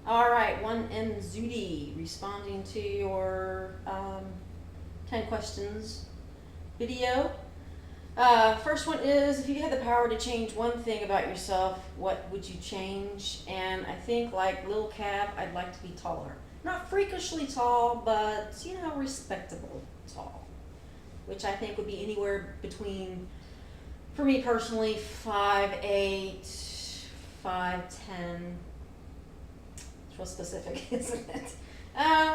All right, 1M Zudi responding to your 10 questions video. First one is, if you had the power to change one thing about yourself, what would you change? And I think, like Lil Cab, I'd like to be taller. Not freakishly tall, but, respectable tall. Which I think would be anywhere between, for me personally, 5'8", 5'10". It's real specific, isn't it?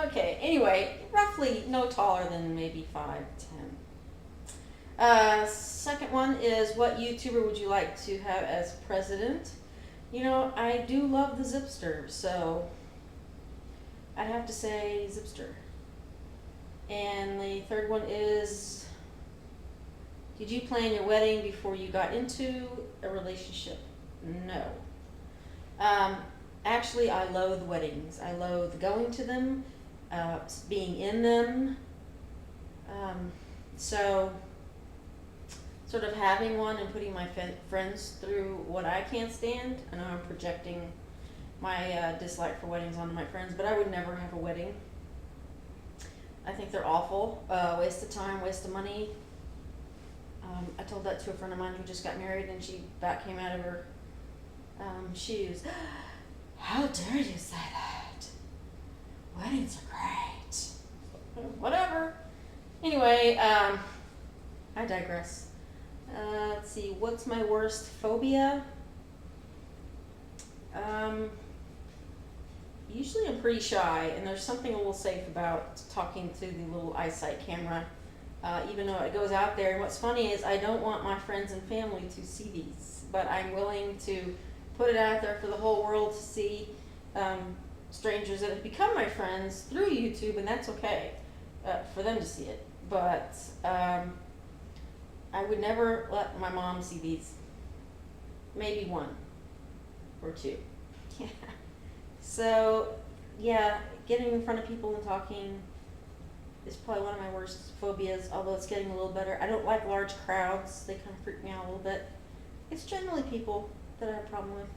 Okay, anyway, roughly no taller than maybe 5'10". Second one is, what YouTuber would you like to have as president? I do love the Zipster, so I'd have to say Zipster. And the third one is, did you plan your wedding before you got into a relationship? No. Actually, I loathe weddings. I loathe going to them, being in them. So sort of having one and putting my friends through what I can't stand. I know I'm projecting my dislike for weddings onto my friends, but I would never have a wedding. I think they're awful. Waste of time, waste of money. I told that to a friend of mine who just got married, and she about came out of her shoes. How dare you say that? Weddings are great. Whatever. Anyway, I digress. Let's see, what's my worst phobia? Usually I'm pretty shy, and there's something a little safe about talking to the little eyesight camera, even though it goes out there. And what's funny is I don't want my friends and family to see these, but I'm willing to put it out there for the whole world to see, strangers that have become my friends through YouTube, and that's okay for them to see it. But I would never let my mom see these. Maybe one or two. Yeah. So, yeah, getting in front of people and talking is probably one of my worst phobias, although it's getting a little better. I don't like large crowds. They kind of freak me out a little bit. It's generally people that I have a problem with.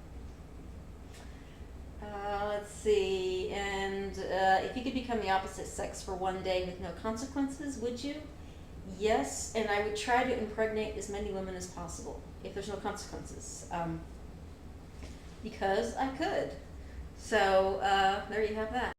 Let's see, and if you could become the opposite sex for one day with no consequences, would you? Yes, and I would try to impregnate as many women as possible if there's no consequences, because I could. So there you have that.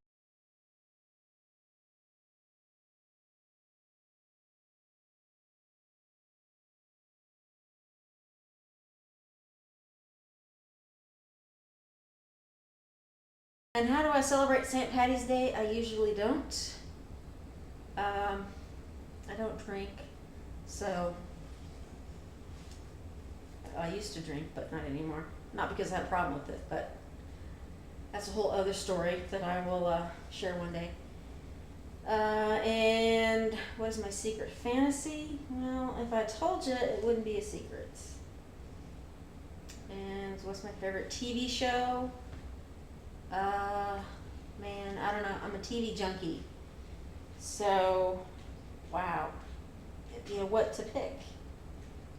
And how do I celebrate St. Patty's Day? I usually don't. I don't drink, so I used to drink, but not anymore. Not because I had a problem with it, but that's a whole other story that I will share one day. And what is my secret fantasy? Well, if I told you, it wouldn't be a secret. And what's my favorite TV show? Man, I don't know. I'm a TV junkie. So, wow. What to pick?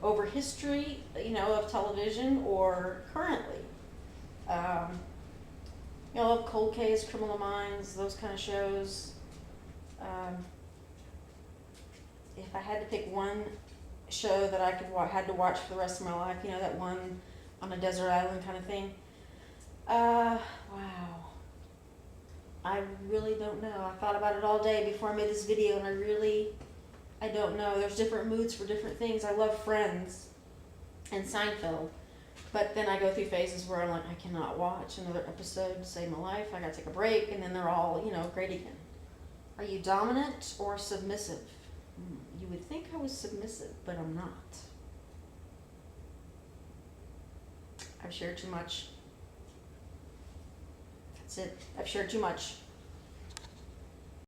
Over history, of television or currently. I love Cold Case, Criminal Minds, those kind of shows. If I had to pick one show that I had to watch for the rest of my life, that one on a desert island kind of thing. Wow. I really don't know. I thought about it all day before I made this video, and I don't know. There's different moods for different things. I love Friends and Seinfeld, but then I go through phases where I'm like, I cannot watch another episode to save my life. I gotta take a break, and then they're all, great again. Are you dominant or submissive? You would think I was submissive, but I'm not. I've shared too much. That's it. I've shared too much.